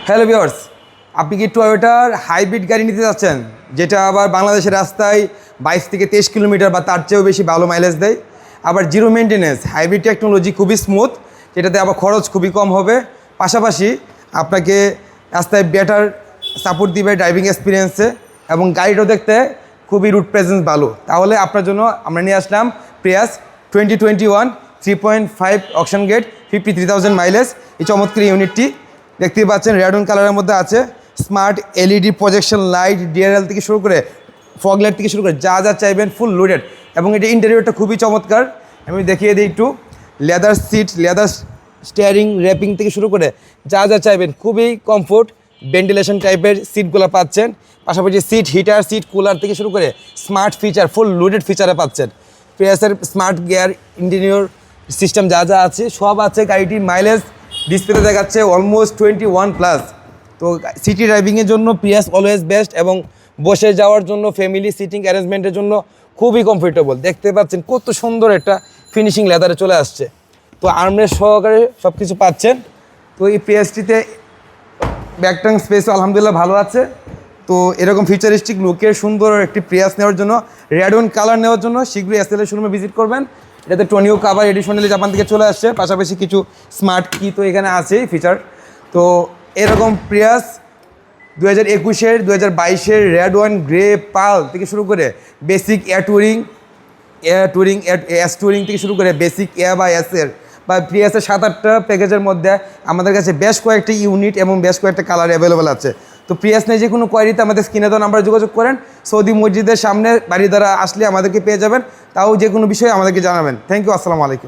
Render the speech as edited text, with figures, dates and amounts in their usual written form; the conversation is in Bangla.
হ্যালো ভিউয়ার্স, আপনি কি টয়োটার হাইব্রিড গাড়ি নিতে যাচ্ছেন, যেটা আবার বাংলাদেশের রাস্তায় 22 থেকে 23 কিলোমিটার বা তার চেয়েও বেশি ভালো মাইলেজ দেয়, আবার জিরো মেনটেন্যান্স, হাইব্রিড টেকনোলজি খুবই স্মুথ, যেটাতে আবার খরচ খুবই কম হবে, পাশাপাশি আপনাকে রাস্তায় বেটার সাপোর্ট দিবে ড্রাইভিং এক্সপিরিয়েন্সে, এবং গাড়িটাও দেখতে খুবই রুট প্রেজেন্স ভালো। তাহলে আপনার জন্য আমরা নিয়ে আসলাম প্রিয়াস 2021 3.5 অকশন গেট 53,000 মাইলেজ। এই চমৎকার ইউনিটটি দেখতেই পাচ্ছেন রেড কালারের মধ্যে আছে। Smart LED projection light, DRL থেকে শুরু করে ফগ লাইট থেকে শুরু করে যা যা চাইবেন ফুল লোডেড, এবং এটা ইন্টেরিয়রটা খুবই চমৎকার। আমি দেখিয়ে দিই একটু। Leather seat, leather steering, wrapping থেকে শুরু করে যা যা চাইবেন খুবই কমফোর্ট, ভেন্টিলেশন টাইপের সিটগুলো পাচ্ছেন। পাশাপাশি সিট হিটার, সিট কুলার থেকে শুরু করে স্মার্ট ফিচার, ফুল লোডেড ফিচারে পাচ্ছেন। প্রিয়াসের স্মার্ট গিয়ার, ইন্টেরিয়র সিস্টেম যা যা আছে সব আছে। গাড়িটির মাইলেজ ডিসপ্লেতে দেখাচ্ছে অলমোস্ট 21+। তো সিটি ড্রাইভিংয়ের জন্য প্রিয়াস অলওয়েজ বেস্ট, এবং বসে যাওয়ার জন্য ফ্যামিলি সিটিং অ্যারেঞ্জমেন্টের জন্য খুবই কমফোর্টেবল। দেখতে পাচ্ছেন কত সুন্দর একটা ফিনিশিং লেদারে চলে আসছে। তো আর্মরেস্ট সহকারে সব কিছু পাচ্ছেন। তো এই প্রিয়াসটিতে ব্যাকটাং স্পেসও আলহামদুলিল্লাহ ভালো আছে। তো এরকম ফিউচারিস্টিক লুকের সুন্দর একটি প্রিয়াস নেওয়ার জন্য, রেড কালার নেওয়ার জন্য শীঘ্রই এসএল শোরুমে ভিজিট করবেন। এটাতে টনিও কাভার এডিশনালি জাপান থেকে চলে আসছে, পাশাপাশি কিছু স্মার্ট কি তো এখানে আছেই ফিচার। তো এরকম প্রিয়াস 2021-এর 2022-এর রেড গ্রে পাল থেকে শুরু করে বেসিক এস টুরিং থেকে শুরু করে বেসিক বা এসের বা প্রিয়াসের 7-8টা প্যাকেজের মধ্যে আমাদের কাছে বেশ কয়েকটি ইউনিট এবং বেশ কয়েকটা কালার অ্যাভেলেবেল আছে। তো প্রিয়াস নিয়ে যে কোনো কোয়ারিতে আমাদের স্ক্রিনে দেওয়া নাম্বারে যোগাযোগ করেন। সৌদি মসজিদের সামনে বাড়ি দ্বারা আসলে আমাদেরকে পেয়ে যাবেন। তাও যে কোনো বিষয়ে আমাদেরকে জানাবেন। থ্যাংক ইউ, আসসালামু আলাইকুম।